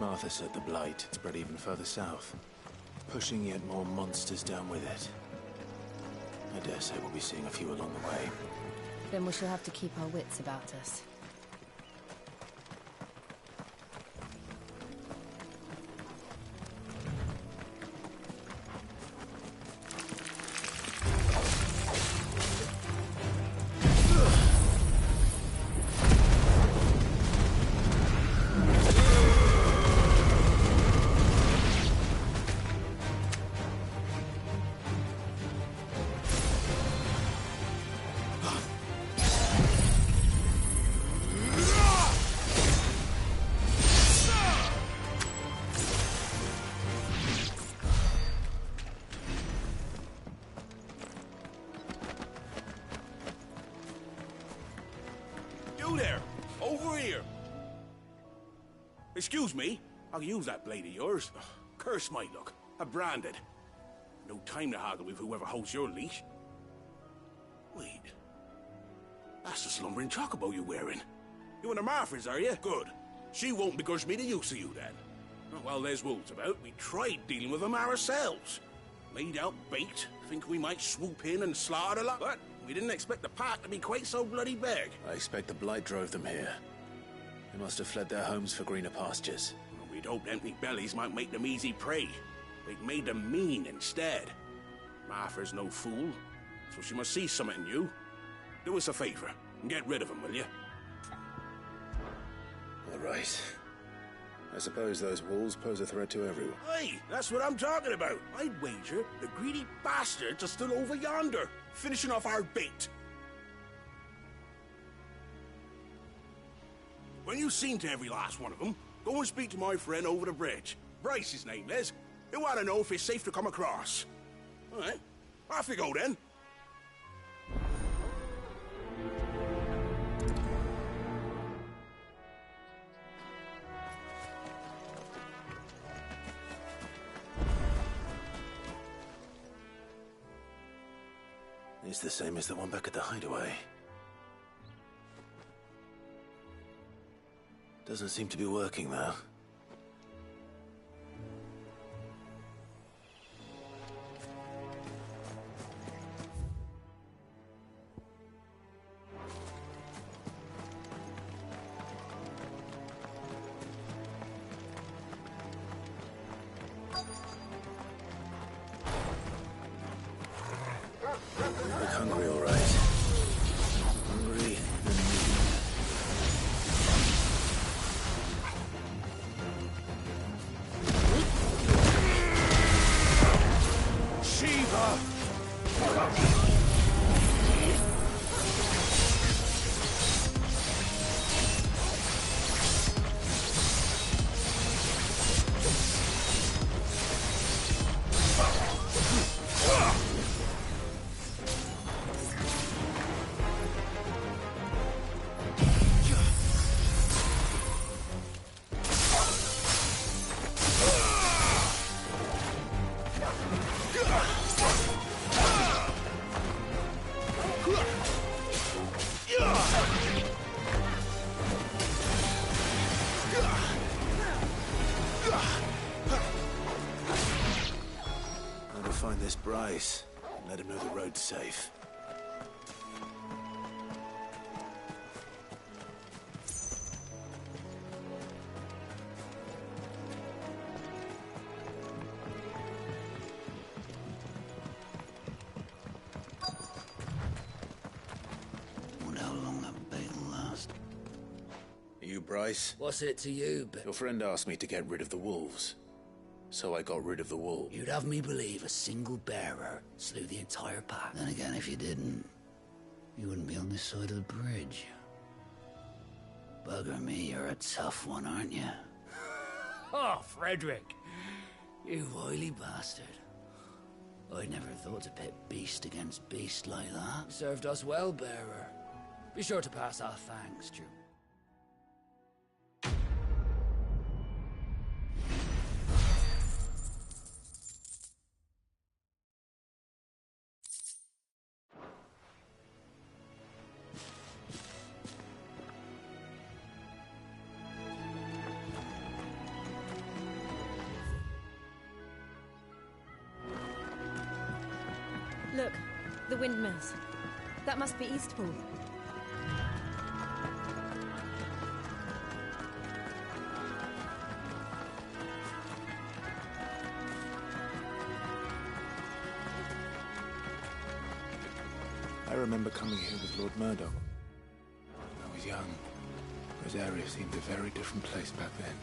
Martha said the Blight spread even further south, pushing yet more monsters down with it. I dare say we'll be seeing a few along the way. Then we shall have to keep our wits about us. Excuse me, I'll use that blade of yours. Ugh, curse my luck. I'm branded. No time to haggle with whoever holds your leash. Wait. That's the slumbering chocobo you're wearing. You and the Marthas, are you? Good. She won't begrudge me the use of you, then. Well, there's wolves about. We tried dealing with them ourselves. Laid out bait, think we might swoop in and slaughter the lot, but we didn't expect the pack to be quite so bloody big. I expect the Blight drove them here. They must have fled their homes for greener pastures. Well, we'd hoped empty bellies might make them easy prey. They'd made them mean instead. Martha's no fool, so she must see something in you. Do us a favor and get rid of them, will you? All right. I suppose those wolves pose a threat to everyone. Hey, that's what I'm talking about. I'd wager the greedy bastards are still over yonder, finishing off our bait. When you've seen to every last one of them, go and speak to my friend over the bridge. Bryce, his name is. He'll want to know if it's safe to come across. All right, off you go then. It's the same as the one back at the hideaway. Doesn't seem to be working, though. Look hungry, all right. Hungry and mean. Shiva! Gotta find this Bryce and let him know the road's safe. Wonder how long that bait will last. Are you Bryce? What's it to you, Your friend asked me to get rid of the wolves. So I got rid of the wolves. You'd have me believe a single bearer slew the entire pack. Then again, if you didn't, you wouldn't be on this side of the bridge. Bugger me, you're a tough one, aren't you? Oh, Frederick! You wily bastard. I'd never thought to pit beast against beast like that. Served us well, bearer. Be sure to pass our thanks, Drew. Look, the windmills. That must be Eastpool. I remember coming here with Lord Murdoch. I was young. Rosaria seemed a very different place back then.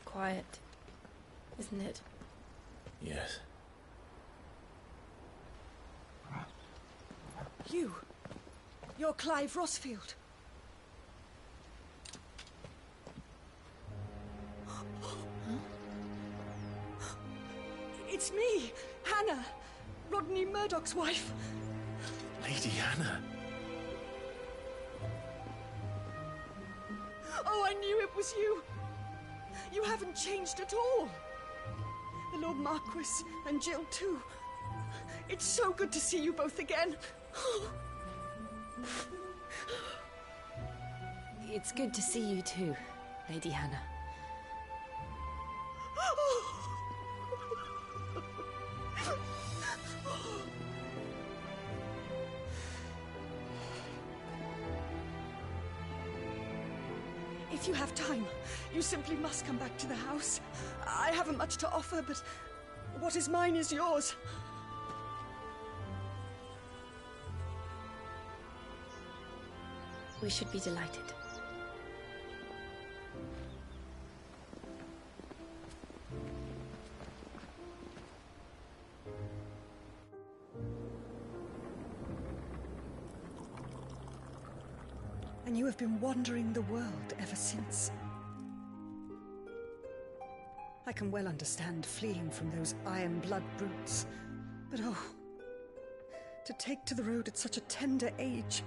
Quiet, isn't it? Yes. You're Clive Rossfield. It's me, Hannah, Rodney Murdoch's wife. Lady Hannah. Oh, I knew it was you. You haven't changed at all. The Lord Marquis and Jill too. It's so good to see you both again. It's good to see you too, Lady Hannah. If you have time, you simply must come back to the house. I haven't much to offer, but what is mine is yours. We should be delighted. And you have been wandering the world ever since. I can well understand fleeing from those iron blood brutes, but oh, to take to the road at such a tender age.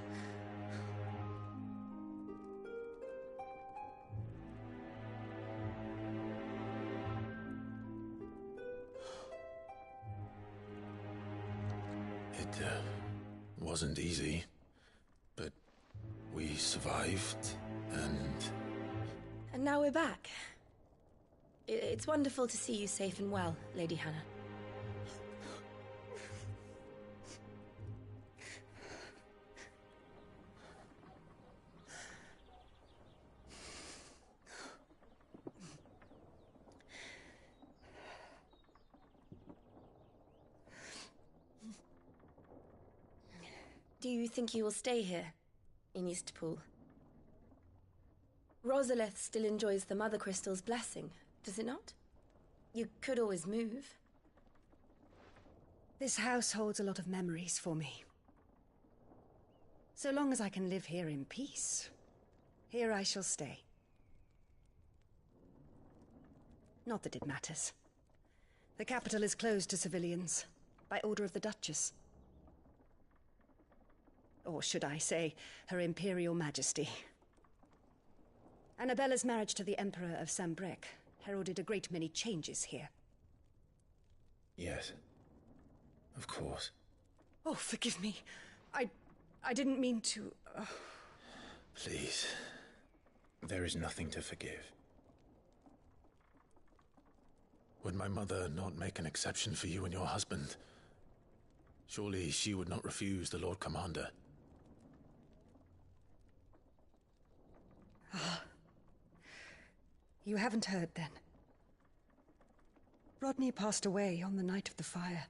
It wasn't easy, but we survived, and And now we're back. It's wonderful to see you safe and well, Lady Hannah. Do you think you will stay here, in Eastpool? Rosalith still enjoys the Mother Crystal's blessing, does it not? You could always move. This house holds a lot of memories for me. So long as I can live here in peace, here I shall stay. Not that it matters. The capital is closed to civilians, by order of the Duchess. Or should I say, Her Imperial Majesty. Annabella's marriage to the Emperor of Sambrec heralded a great many changes here. Yes. Of course. Oh, forgive me. I didn't mean to... Please. There is nothing to forgive. Would my mother not make an exception for you and your husband? Surely she would not refuse the Lord Commander. You haven't heard, then. Rodney passed away on the night of the fire.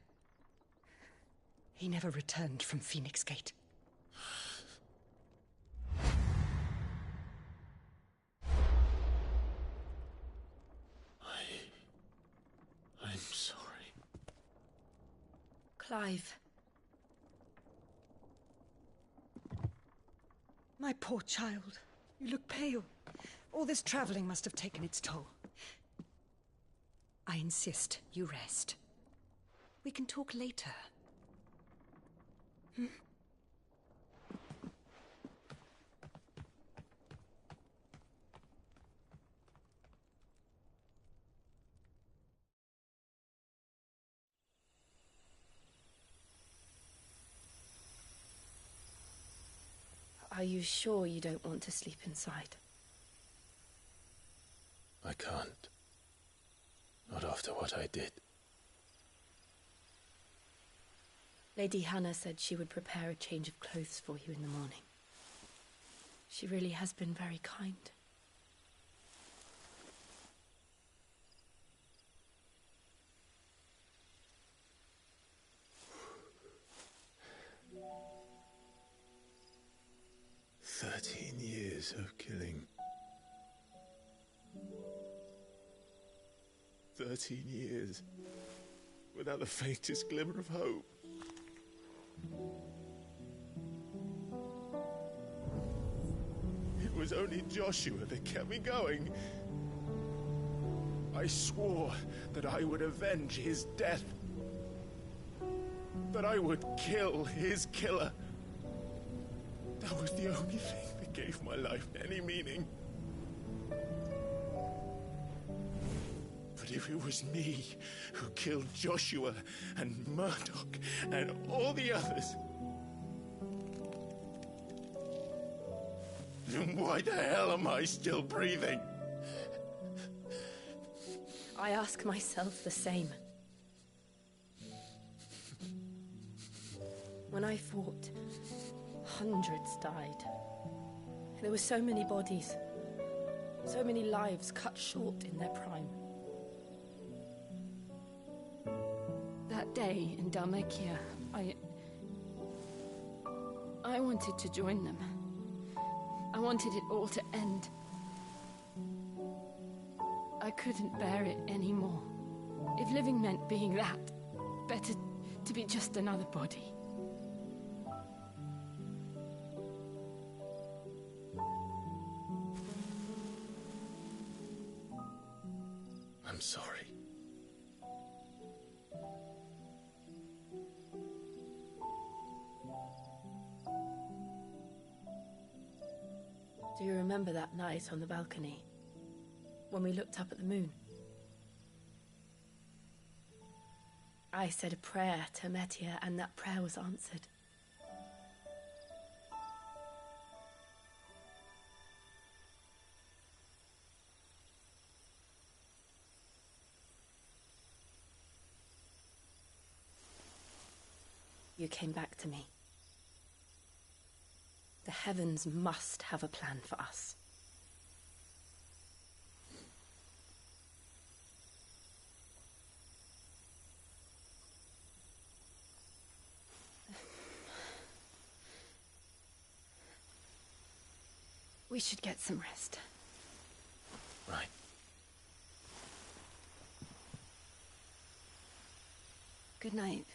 He never returned from Phoenix Gate. I'm sorry. Clive. My poor child. You look pale. All this traveling must have taken its toll. I insist you rest. We can talk later. Are you sure you don't want to sleep inside? I can't. Not after what I did. Lady Hannah said she would prepare a change of clothes for you in the morning. She really has been very kind. Years of killing. 13 years without the faintest glimmer of hope. It was only Joshua that kept me going. I swore that I would avenge his death. That I would kill his killer. That was the only thing that gave my life any meaning. But if it was me who killed Joshua and Murdoch and all the others, then why the hell am I still breathing? I ask myself the same. When I fought, hundreds died. There were so many bodies, so many lives cut short in their prime. That day in Dalmekia, I wanted to join them. I wanted it all to end. I couldn't bear it anymore. If living meant being that, better to be just another body. I'm sorry. Do you remember that night on the balcony, when we looked up at the moon? I said a prayer to Metia, and that prayer was answered. you came back to me. The heavens must have a plan for us. We should get some rest. Right. Good night,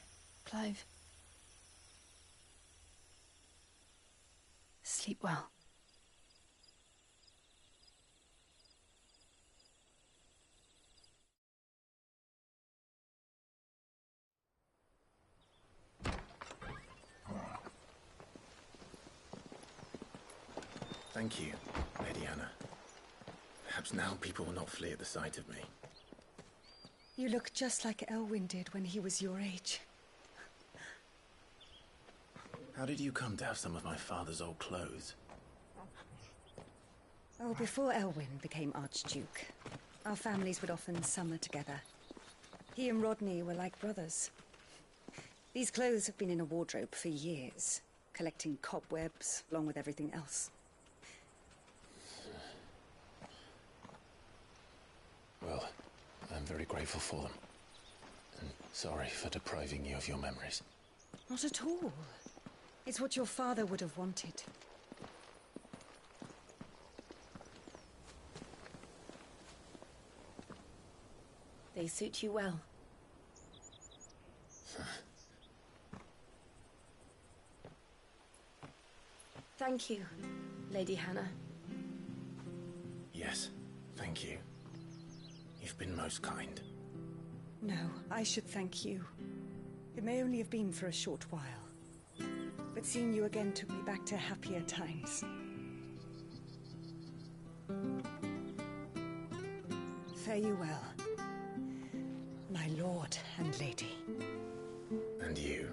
Clive. Sleep well. Thank you, Lady Anna. Perhaps now people will not flee at the sight of me. You look just like Elwyn did when he was your age. How did you come to have some of my father's old clothes? Oh, before Elwyn became Archduke, our families would often summer together. He and Rodney were like brothers. These clothes have been in a wardrobe for years, collecting cobwebs along with everything else. Well, I'm very grateful for them. And sorry for depriving you of your memories. Not at all. It's what your father would have wanted. They suit you well. Thank you, Lady Hannah. Yes, thank you. You've been most kind. No, I should thank you. It may only have been for a short while, but seeing you again took me back to happier times. Fare you well, my lord and lady. And you,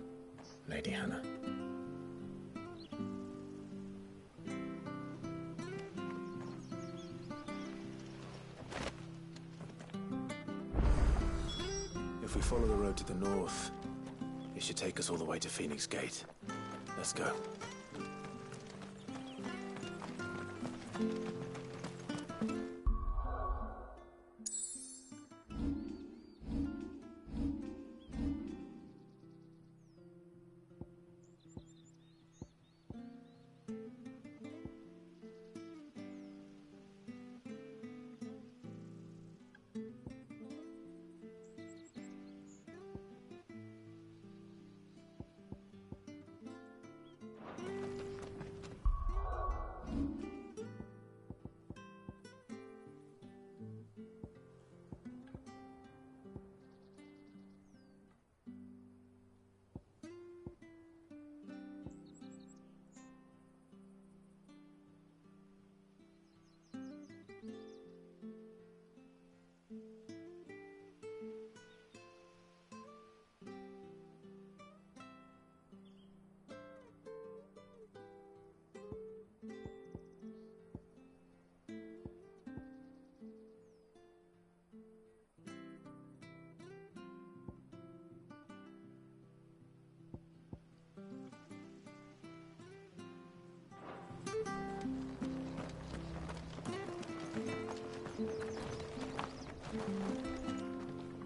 Lady Hannah. If we follow the road to the north, it should take us all the way to Phoenix Gate. Let's go.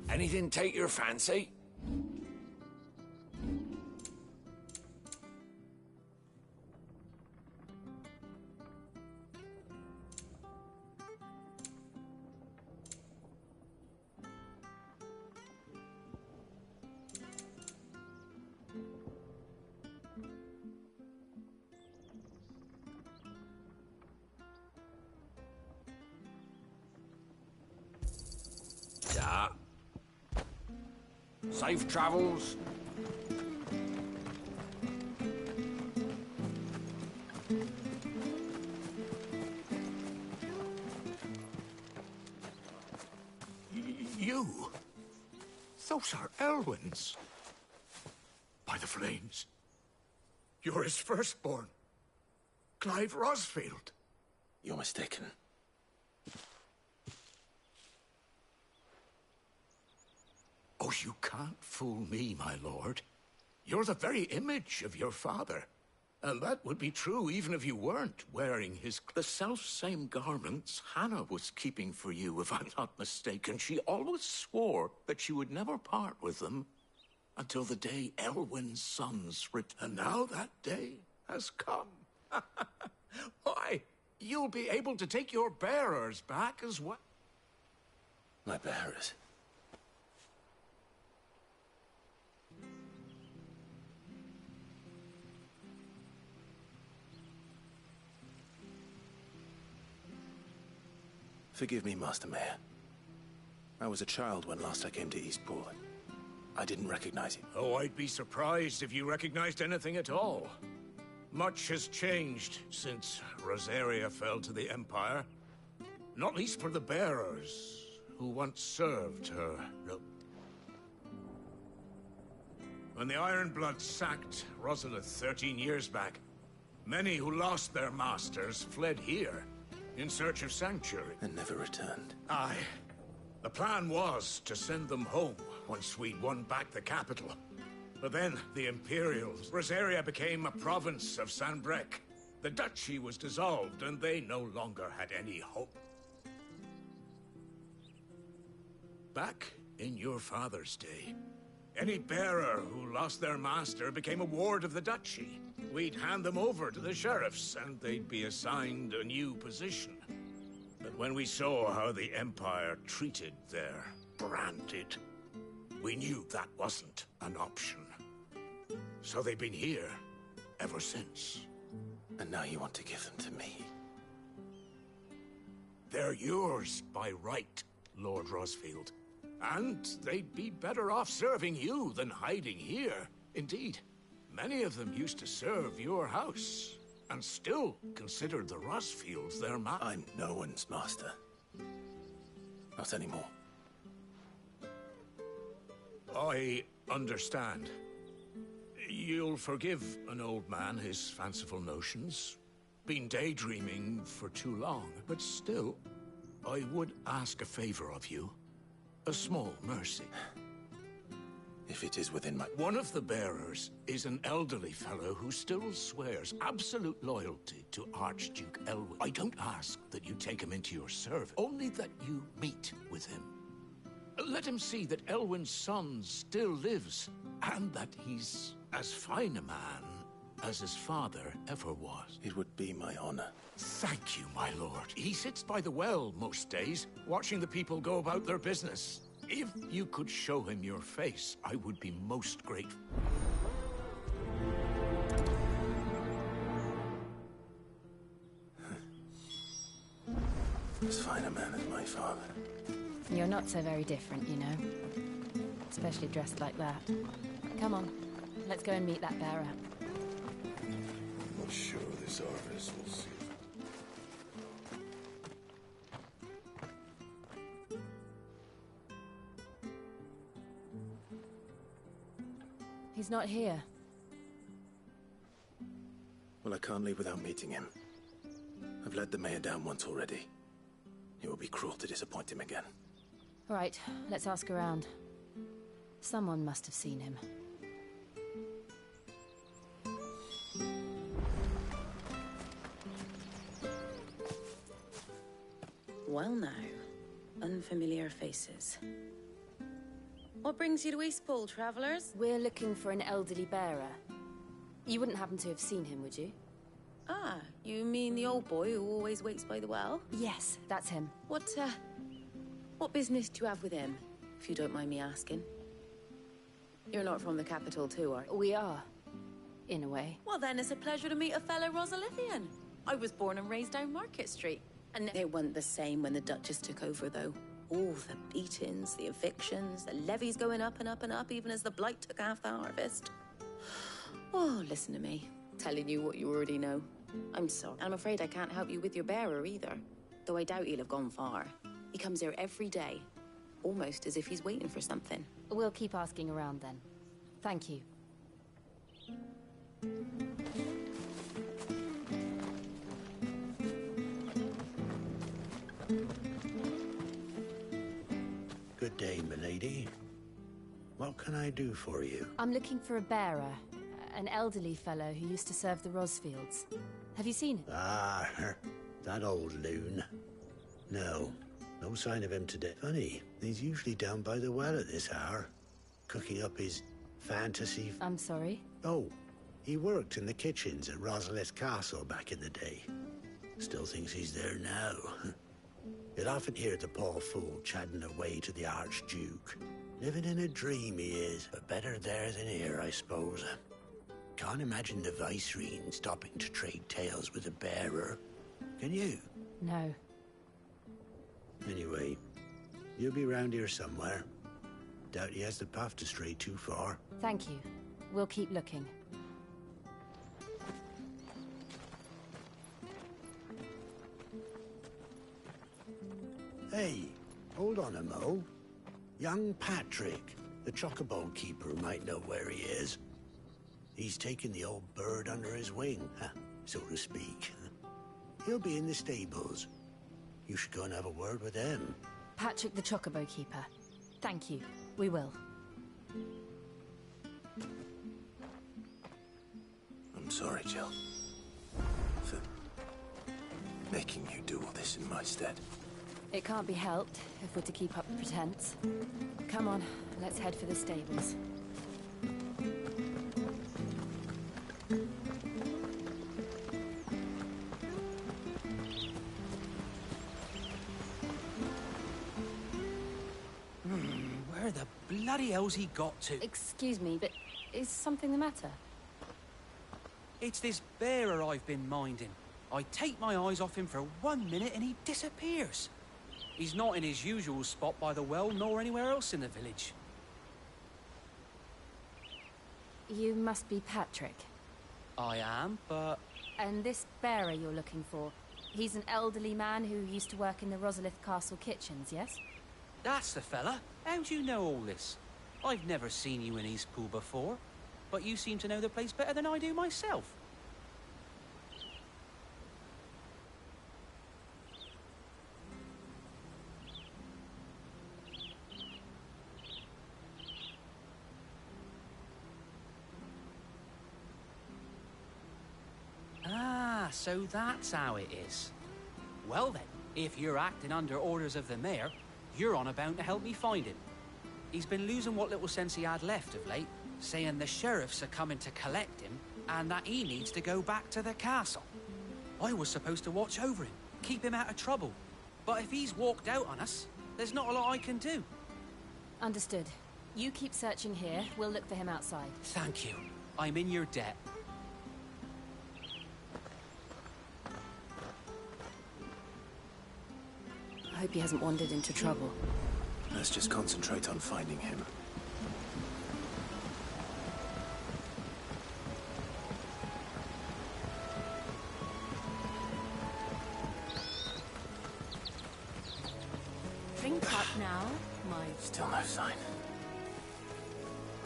Anything take your fancy? Yeah. Safe travels. You? Those are Elwyn's. By the flames. You're his firstborn. Clive Rosfield. You're mistaken. Oh, you can't fool me, my lord. You're the very image of your father. And that would be true even if you weren't wearing his... The self-same garments Hannah was keeping for you, if I'm not mistaken. She always swore that she would never part with them until the day Elwyn's sons returned. And now that day has come. Why, you'll be able to take your bearers back as well. My bearers? Forgive me, Master Mayor. I was a child when last I came to Eastpool. I didn't recognize you. Oh, I'd be surprised if you recognized anything at all. Much has changed since Rosaria fell to the Empire. Not least for the bearers who once served her. Look. When the Ironbloods sacked Rosalith 13 years back, many who lost their masters fled here in search of sanctuary. And never returned. Aye. The plan was to send them home once we'd won back the capital. But then the Imperials... Rosaria became a province of Sanbreque. The duchy was dissolved, and they no longer had any hope. Back in your father's day, any bearer who lost their master became a ward of the duchy. We'd hand them over to the sheriffs, and they'd be assigned a new position. But when we saw how the Empire treated their branded, we knew that wasn't an option. So they've been here ever since. And now you want to give them to me? They're yours by right, Lord Rosfield. And they'd be better off serving you than hiding here. Indeed, many of them used to serve your house, and still consider the Rosfields their I'm no one's master. Not anymore. I understand. You'll forgive an old man his fanciful notions. Been daydreaming for too long, but still, I would ask a favor of you. A small mercy. If it is within my... One of the bearers is an elderly fellow who still swears absolute loyalty to Archduke Elwyn. I don't ask that you take him into your service, only that you meet with him. Let him see that Elwyn's son still lives, and that he's as fine a man as his father ever was. It would be my honor. Thank you, my lord. He sits by the well most days, watching the people go about their business. If you could show him your face, I would be most grateful. As fine a man as my father. You're not so very different, you know. Especially dressed like that. Come on, let's go and meet that bearer. I'm not sure this harvest will see. He's not here. Well, I can't leave without meeting him. I've let the mayor down once already. It would be cruel to disappoint him again. Right, let's ask around. Someone must have seen him. Well now, unfamiliar faces. What brings you to Eastpool, travellers? We're looking for an elderly bearer. You wouldn't happen to have seen him, would you? Ah, you mean the old boy who always waits by the well? Yes, that's him. What business do you have with him, if you don't mind me asking? You're not from the capital too, are you? We are, in a way. Well then, it's a pleasure to meet a fellow Rosalithian. I was born and raised down Market Street. And it wasn't the same when the Duchess took over, though. All the beatings, the evictions, the levies going up and up and up, even as the Blight took half the harvest. Oh, listen to me, telling you what you already know. I'm sorry. I'm afraid I can't help you with your bearer either, though I doubt he'll have gone far. He comes here every day, almost as if he's waiting for something. We'll keep asking around then. Thank you. Good day, milady. What can I do for you? I'm looking for a bearer, an elderly fellow who used to serve the Rosfields. Have you seen him? Ah, that old loon. No sign of him today. Funny, he's usually down by the well at this hour, cooking up his fantasy... I'm sorry? Oh, he worked in the kitchens at Rosalith Castle back in the day. Still thinks he's there now. You'd often hear the poor fool chatting away to the Archduke. Living in a dream he is, but better there than here, I suppose. Can't imagine the Vicereine stopping to trade tales with a bearer. Can you? No. Anyway, you'll be round here somewhere. Doubt he has the path to stray too far. Thank you. We'll keep looking. Hey, hold on a mo. Young Patrick, the chocobo keeper, might know where he is. He's taken the old bird under his wing, so to speak. He'll be in the stables. You should go and have a word with him. Patrick the Chocobo Keeper. Thank you. We will. I'm sorry, Jill. For making you do all this in my stead. It can't be helped if we're to keep up the pretense. Come on, let's head for the stables. Where the bloody hell's he got to? Excuse me, but is something the matter? It's this bearer I've been minding. I take my eyes off him for 1 minute and he disappears. He's not in his usual spot by the well, nor anywhere else in the village. You must be Patrick. I am, but... And this bearer you're looking for, he's an elderly man who used to work in the Rosalith Castle kitchens, yes? That's the fella. How do you know all this? I've never seen you in Eastpool before, but you seem to know the place better than I do myself. Ah, so that's how it is. Well then, if you're acting under orders of the mayor, you're on about to help me find him. He's been losing what little sense he had left of late, saying the sheriffs are coming to collect him, and that he needs to go back to the castle. I was supposed to watch over him, keep him out of trouble. But if he's walked out on us, there's not a lot I can do. Understood. You keep searching here, we'll look for him outside. Thank you. I'm in your debt. I hope he hasn't wandered into trouble. Let's just concentrate on finding him. Drink up now, my... Still no sign.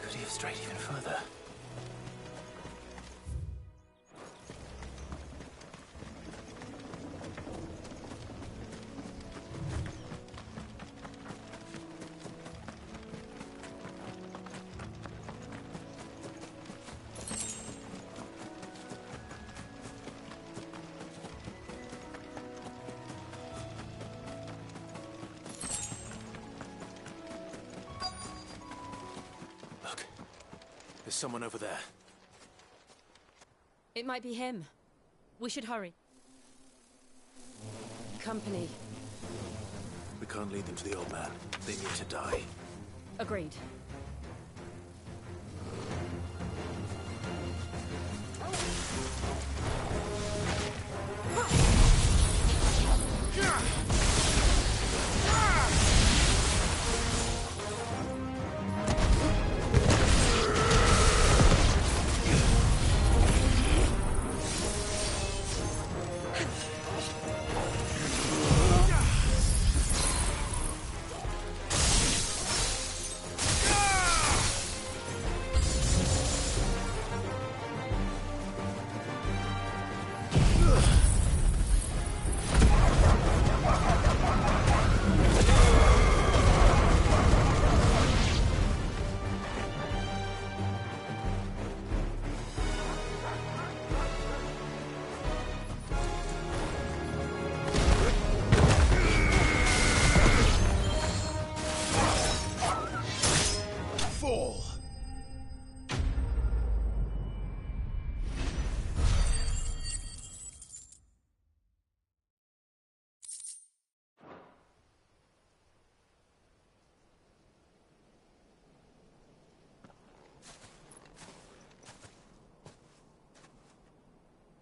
Could he have strayed even further? There's someone over there. It might be him. We should hurry. Company. We can't lead them to the old man. They need to die. Agreed.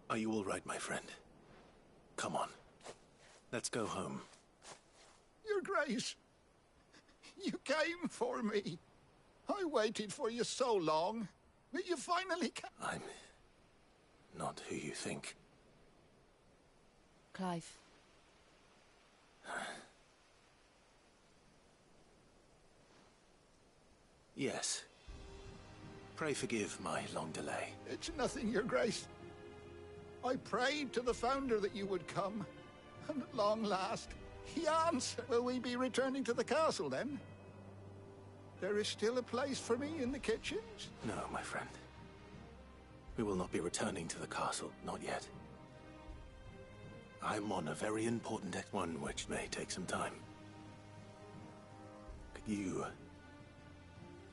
Are you all right, my friend? Come on. Let's go home. Your Grace, you came for me. I waited for you so long, but you finally came. I'm not who you think. Clive. Yes. Pray forgive my long delay. It's nothing, Your Grace. I prayed to the Founder that you would come, and at long last, he answered. Will we be returning to the castle, then? There is still a place for me in the kitchens? No, my friend. We will not be returning to the castle, not yet. I'm on a very important one which may take some time. Could you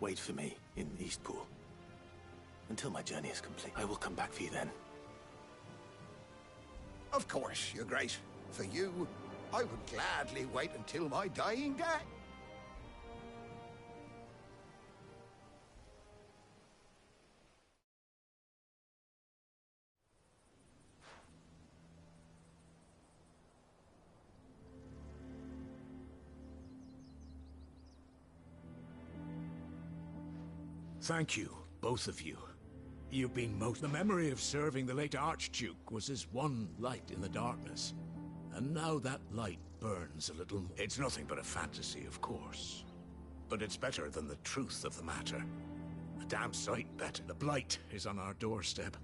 wait for me in Eastpool until my journey is complete? I will come back for you then. Of course, Your Grace. For you, I would gladly wait until my dying day. Thank you, both of you. You've been most... The memory of serving the late Archduke was as one light in the darkness. And now that light burns a little more. It's nothing but a fantasy, of course. But it's better than the truth of the matter. A damn sight better. The blight is on our doorstep.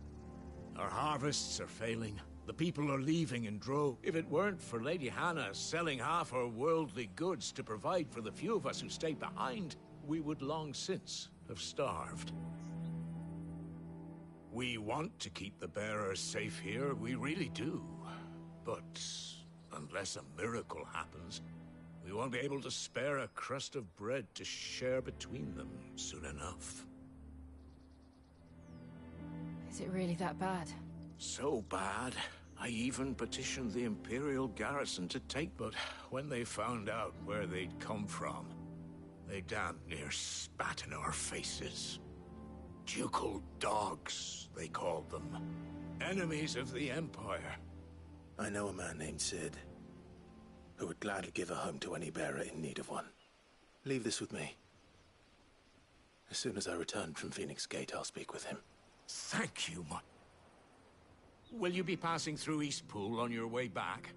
Our harvests are failing. The people are leaving in droves. If it weren't for Lady Hannah selling half her worldly goods to provide for the few of us who stayed behind, we would long since have starved. We want to keep the bearers safe here, we really do. But unless a miracle happens, we won't be able to spare a crust of bread to share between them soon enough. Is it really that bad? So bad, I even petitioned the Imperial garrison to take, but when they found out where they'd come from, they damn near spat in our faces. Ducal dogs, they called them. Enemies of the Empire. I know a man named Sid, who would gladly give a home to any bearer in need of one. Leave this with me. As soon as I return from Phoenix Gate, I'll speak with him. Thank you, Will you be passing through Eastpool on your way back?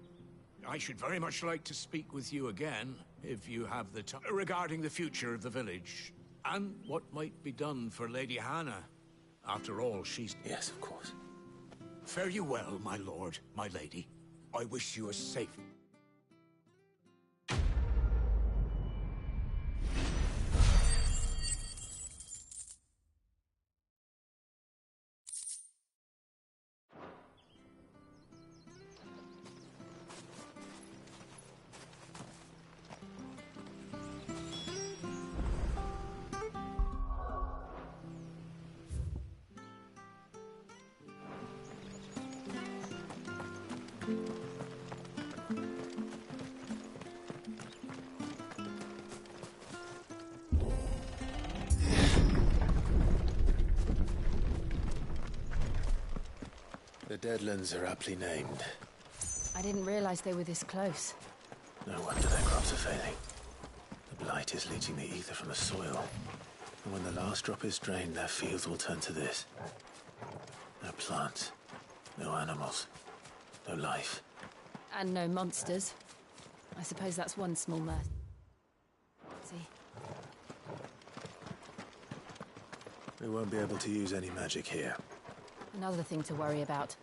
I should very much like to speak with you again, if you have the time, regarding the future of the village, and what might be done for Lady Hannah. After all, she's... Yes, of course. Fare you well, my lord, my lady. I wish you a safe... The Deadlands are aptly named. I didn't realize they were this close. No wonder their crops are failing. The blight is leaching the ether from the soil. And when the last drop is drained, their fields will turn to this. No plants, no animals, no life. And no monsters. I suppose that's one small mercy. We won't be able to use any magic here. Another thing to worry about.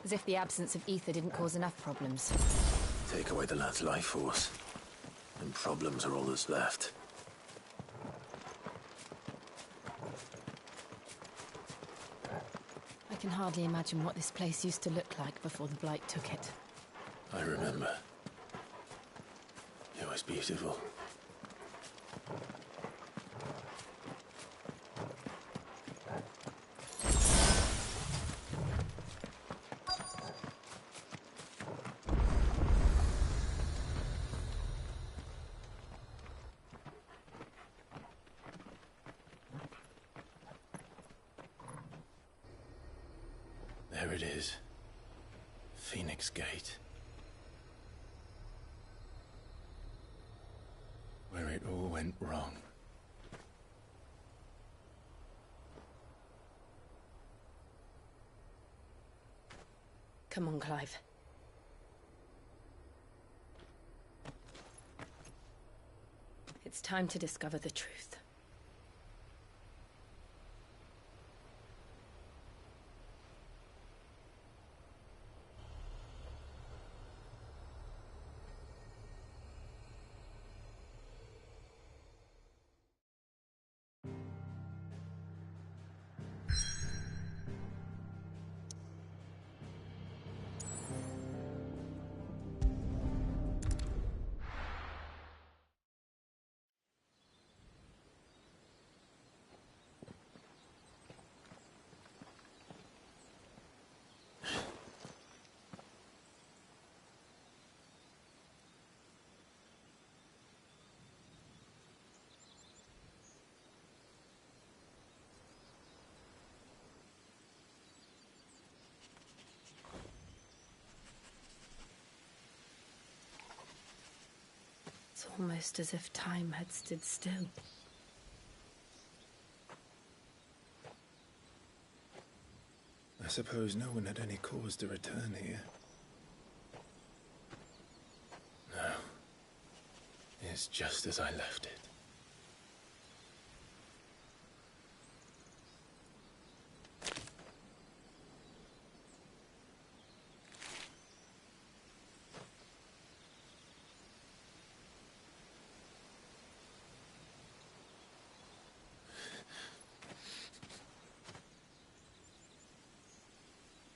As if the absence of ether didn't cause enough problems. Take away the lad's life force, and problems are all that's left. I can hardly imagine what this place used to look like before the blight took it. I remember. It was beautiful. There it is. Phoenix Gate. Where it all went wrong. Come on, Clive. It's time to discover the truth. It's almost as if time had stood still. I suppose no one had any cause to return here. No. It's just as I left it.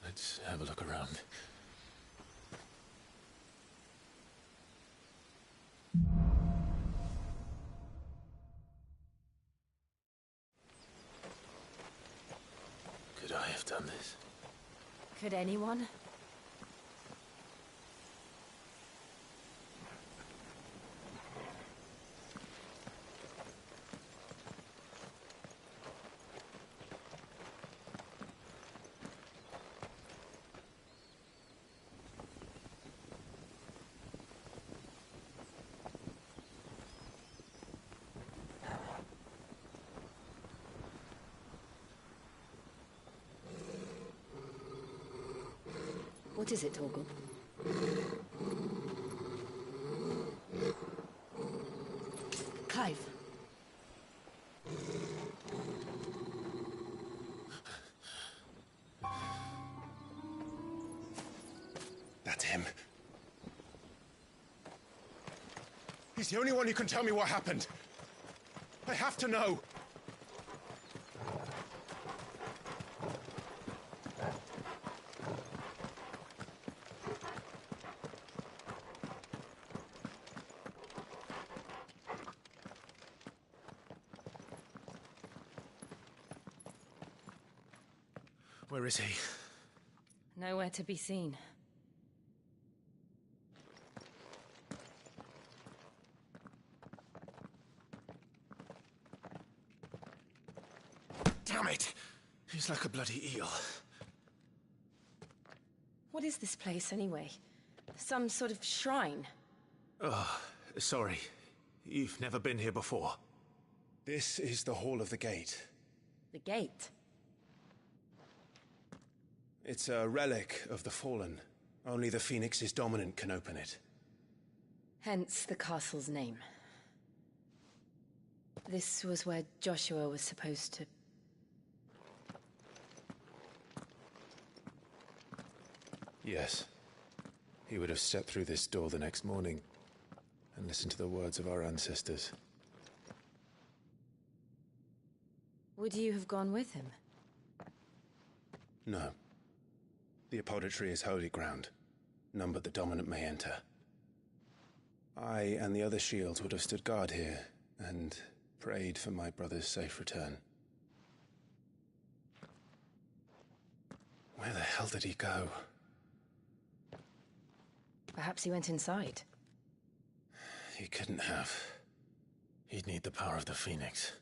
Let's have a look around. Could I have done this? Could anyone? What is it, Torgal? Clive. That's him. He's the only one who can tell me what happened. I have to know. Where is he? Nowhere to be seen. Damn it! He's like a bloody eel. What is this place, anyway? Some sort of shrine? Oh, sorry. You've never been here before. This is the Hall of the Gate. The gate? It's a relic of the Fallen. Only the Phoenix's dominant can open it. Hence the castle's name. This was where Joshua was supposed to... Yes. He would have stepped through this door the next morning and listened to the words of our ancestors. Would you have gone with him? No. The apodatory is holy ground. None but the dominant may enter. I and the other shields would have stood guard here and prayed for my brother's safe return. Where the hell did he go? Perhaps he went inside. He couldn't have. He'd need the power of the Phoenix.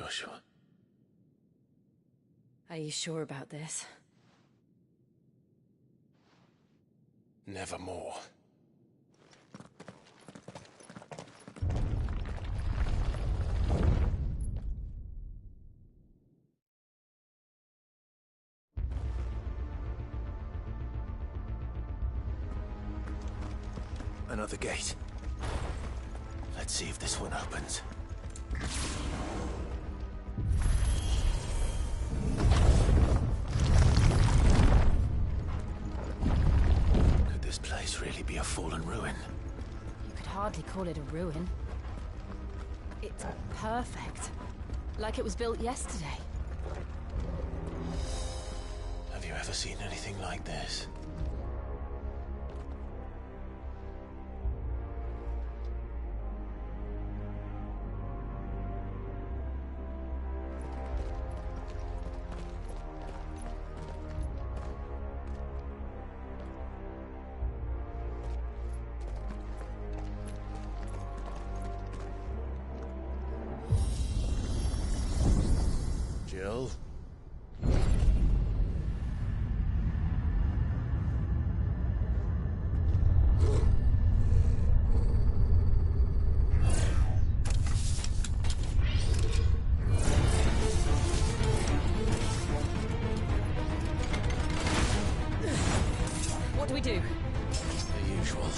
Joshua. Are you sure about this? Nevermore. Another gate. Let's see if this one opens. Could this place really be a fallen ruin? You could hardly call it a ruin. It's perfect. Like it was built yesterday. Have you ever seen anything like this? Jill? What do we do? The usual.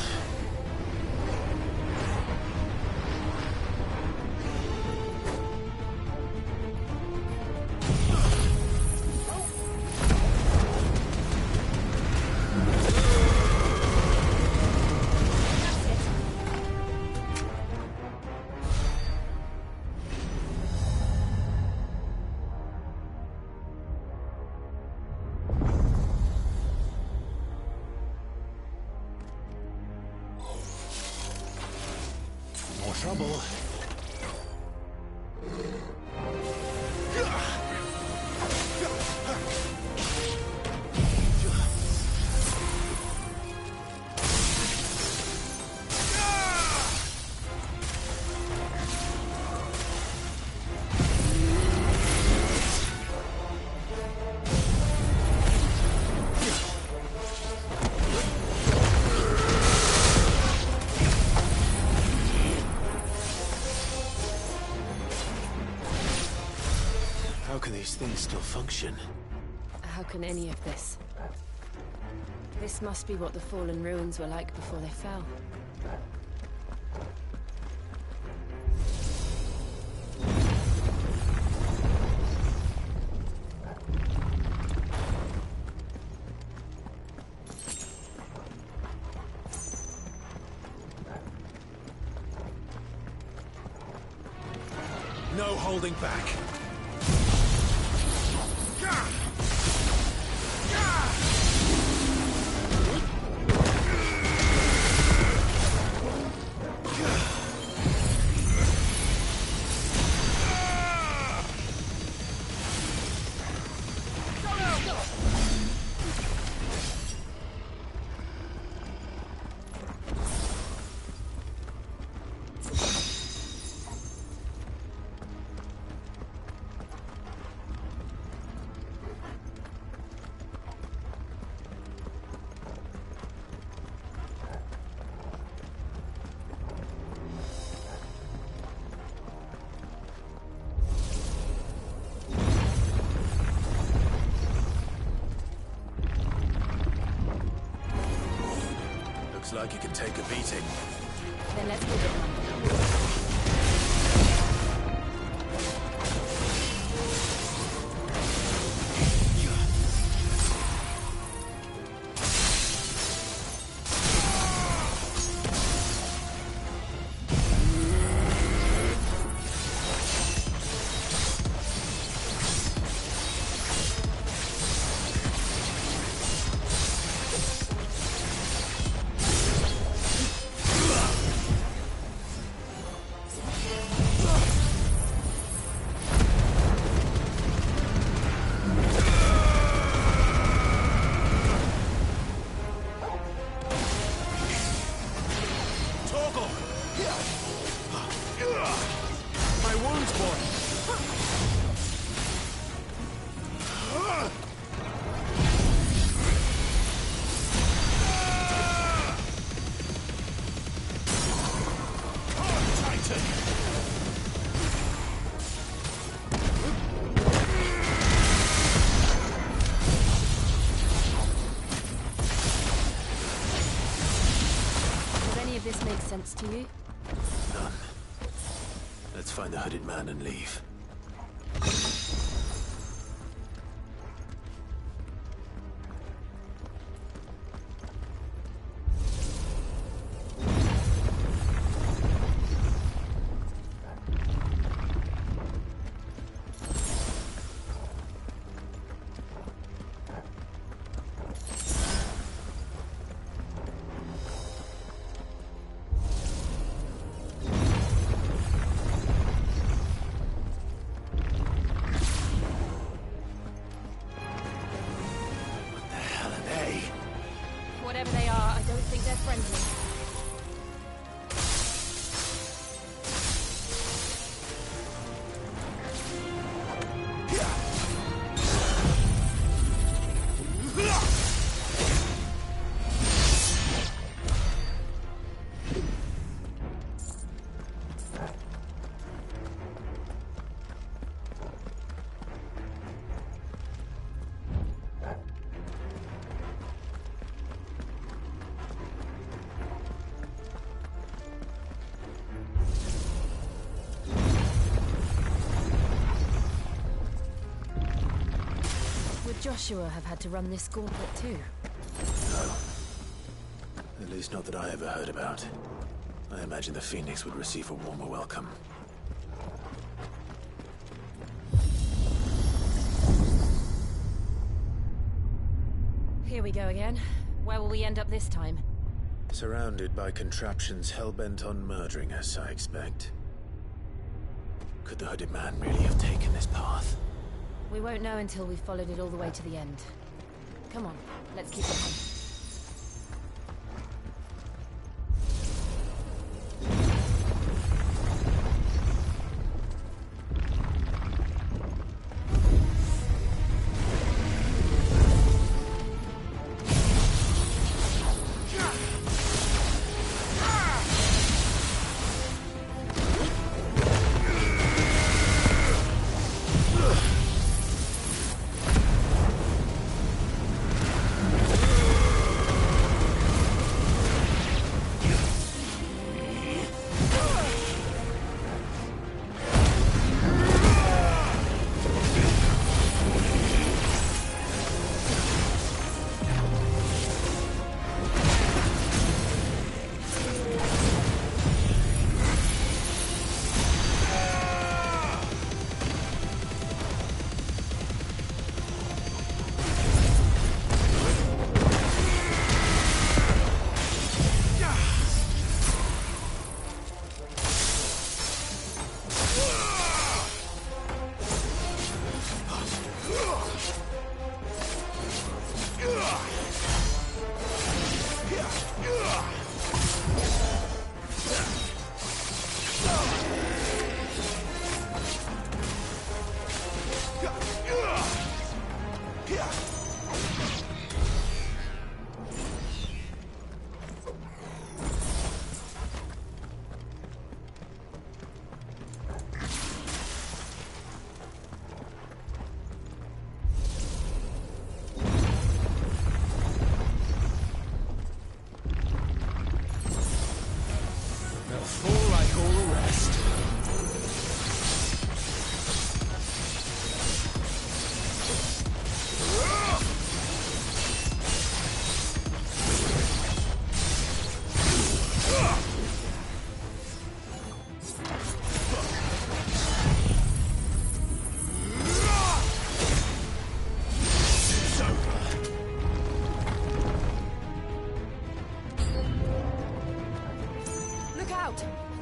More trouble. How can these things still function? How can any of this? This must be what the fallen ruins were like before they fell. No holding back. Looks like you can take a beating. Then let's give it one. sense to you? None. Let's find the hooded man and leave. Whatever they are, I don't think they're friendly. Joshua have had to run this gauntlet too? No. At least not that I ever heard about. I imagine the Phoenix would receive a warmer welcome. Here we go again. Where will we end up this time? Surrounded by contraptions hell-bent on murdering us, I expect. Could the hooded man really have taken this path? We won't know until we've followed it all the way to the end. Come on, let's keep going.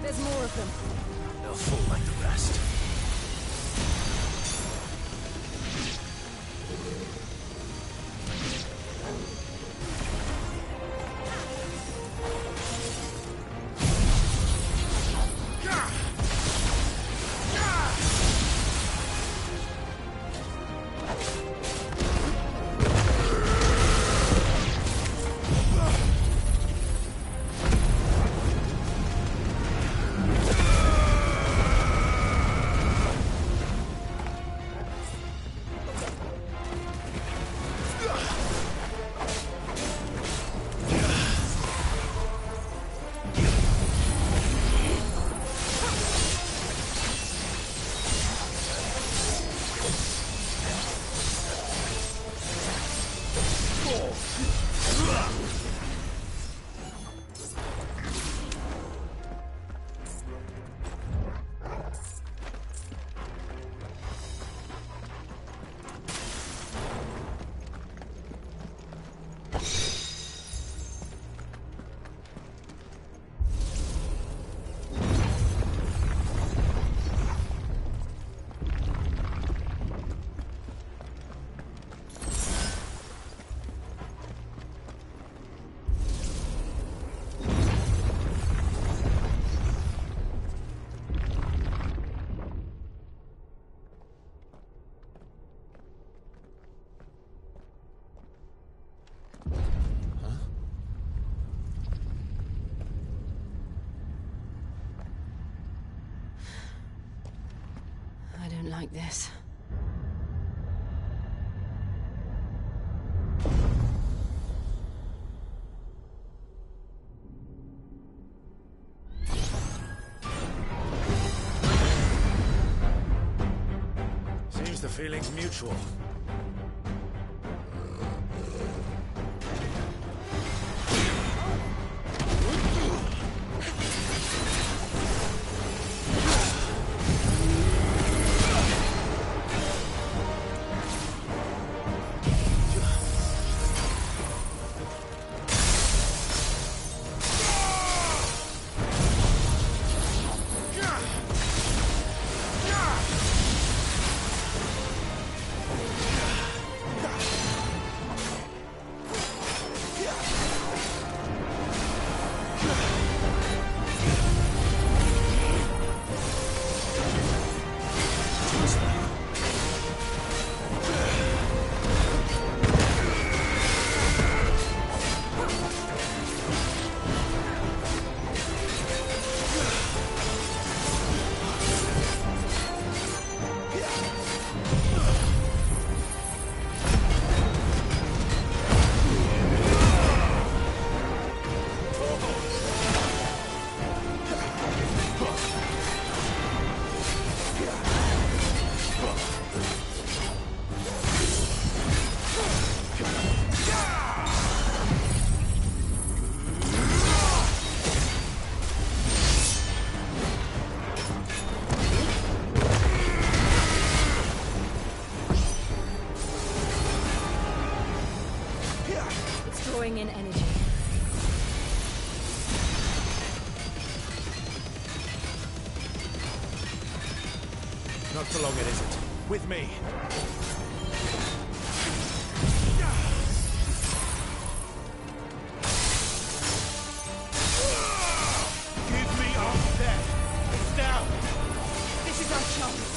There's more of them. They'll fall like the rest. like this. Seems the feeling's mutual. Drawing in energy. Not for long, it isn't. With me. Give me off there. It's down. This is our chance.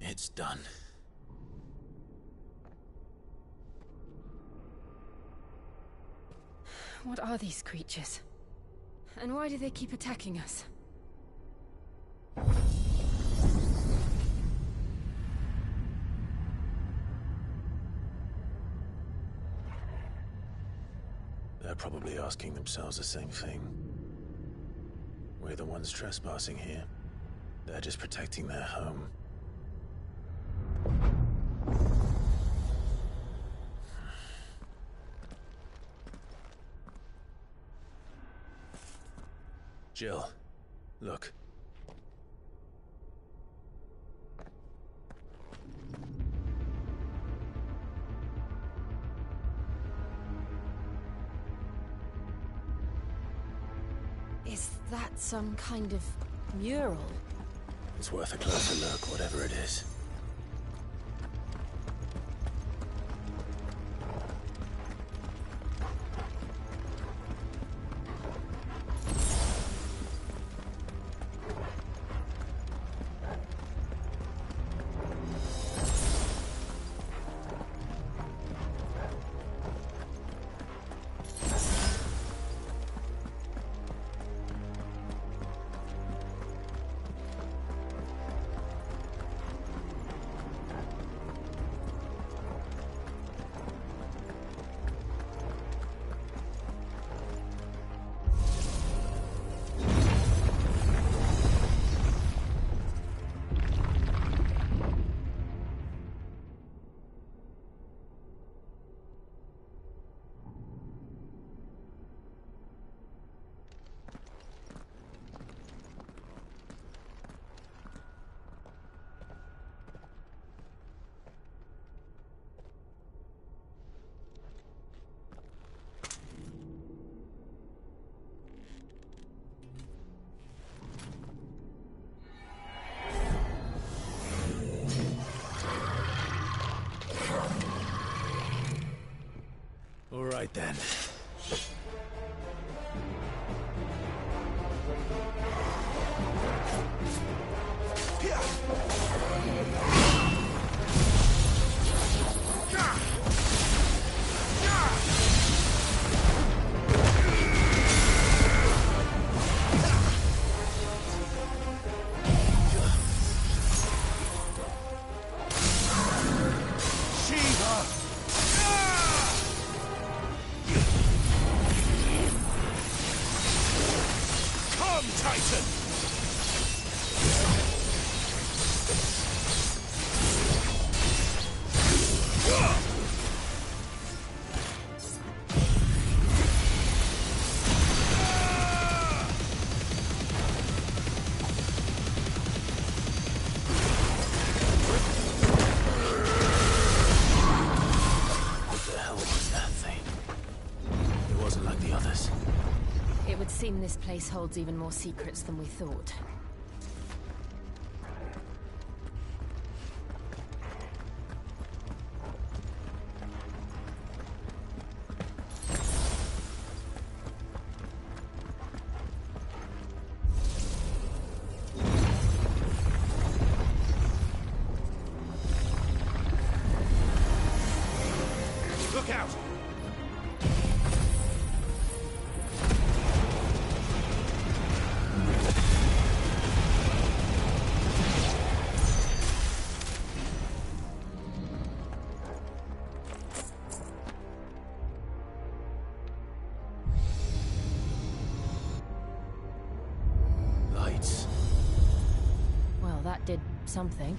It's done. What are these creatures? And why do they keep attacking us? They're probably asking themselves the same thing. We're the ones trespassing here. They're just protecting their home. Jill, look. Is that some kind of mural? It's worth a closer look, whatever it is. right then. It would seem this place holds even more secrets than we thought. Look out! Lights. Well, that did something.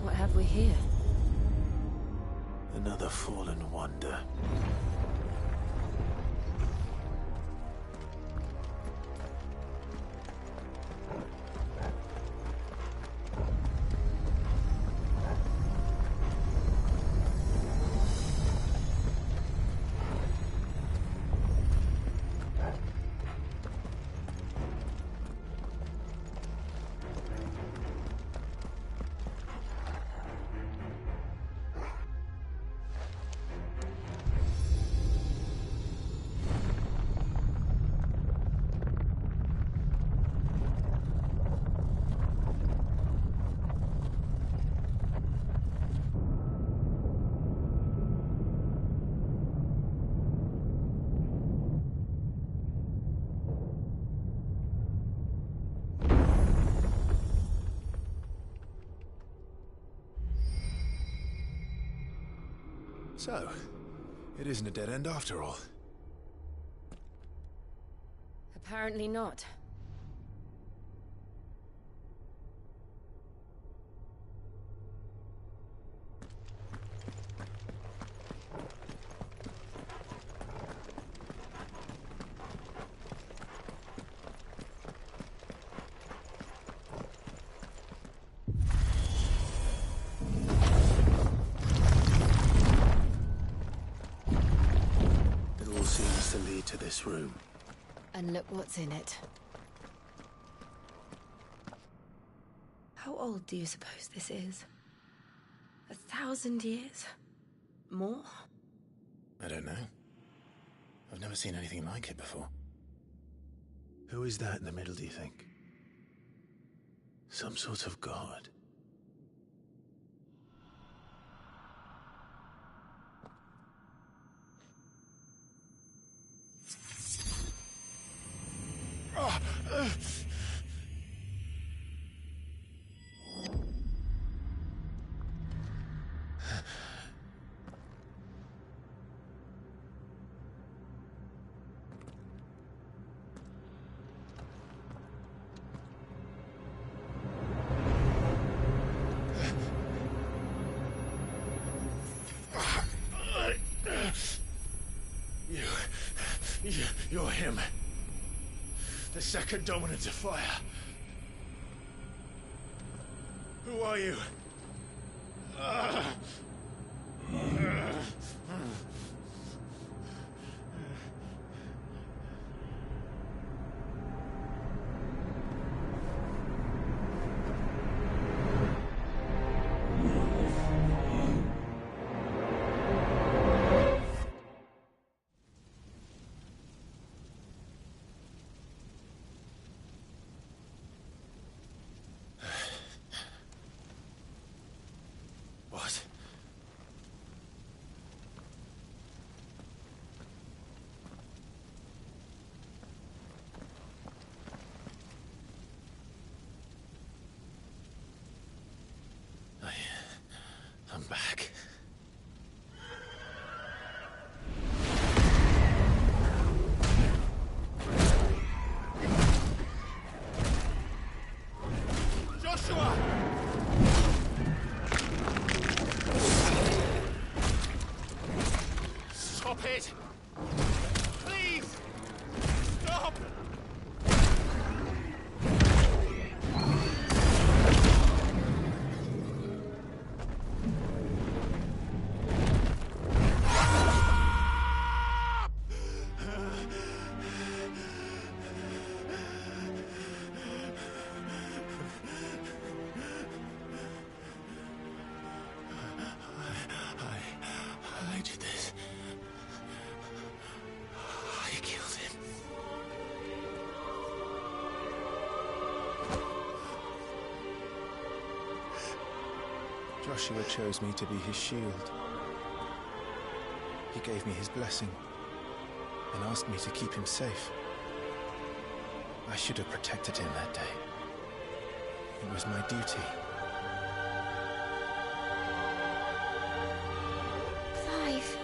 What have we here? Another fallen wonder. So, it isn't a dead end after all. Apparently not. Seems to lead to this room. And look what's in it. How old do you suppose this is? 1,000 years? More? I don't know. I've never seen anything like it before. Who is that in the middle, do you think? Some sort of god? You're him. The second dominant of fire. Who are you? What? I'm back. Joshua! Stop it! Please! Stop! I did this. I killed him. Joshua chose me to be his shield. He gave me his blessing and asked me to keep him safe. I should have protected him that day. It was my duty. Clive.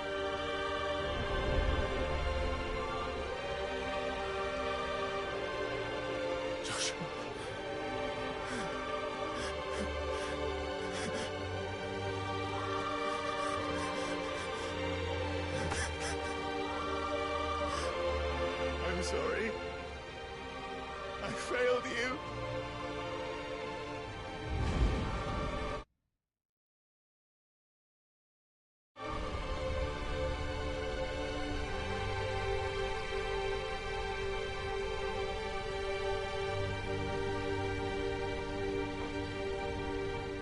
Joshua. I'm sorry. I failed you.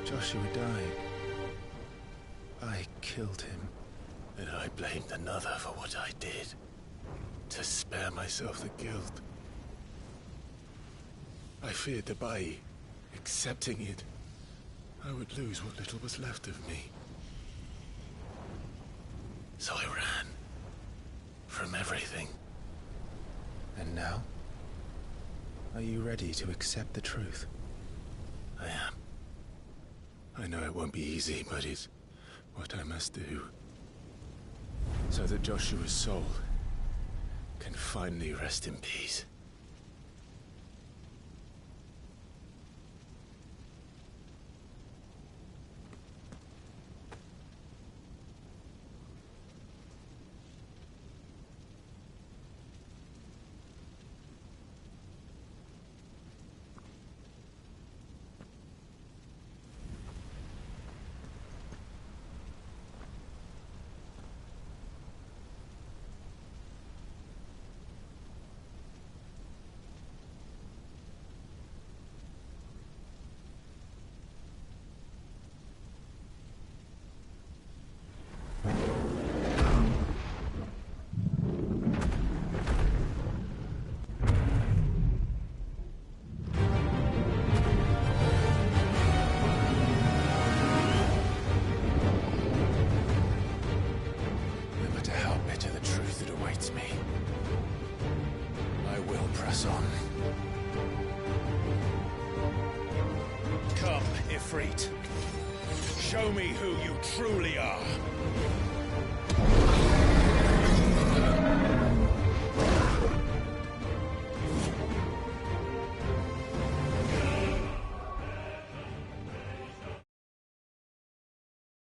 Joshua died. I killed him. And I blamed another for what I did. To spare myself the guilt. I feared that by accepting it, I would lose what little was left of me. So I ran. From everything. And now? Are you ready to accept the truth? I am. I know it won't be easy, but it's what I must do. So that Joshua's soul can finally rest in peace. awaits me. I will press on. Come, Ifrit. Show me who you truly are.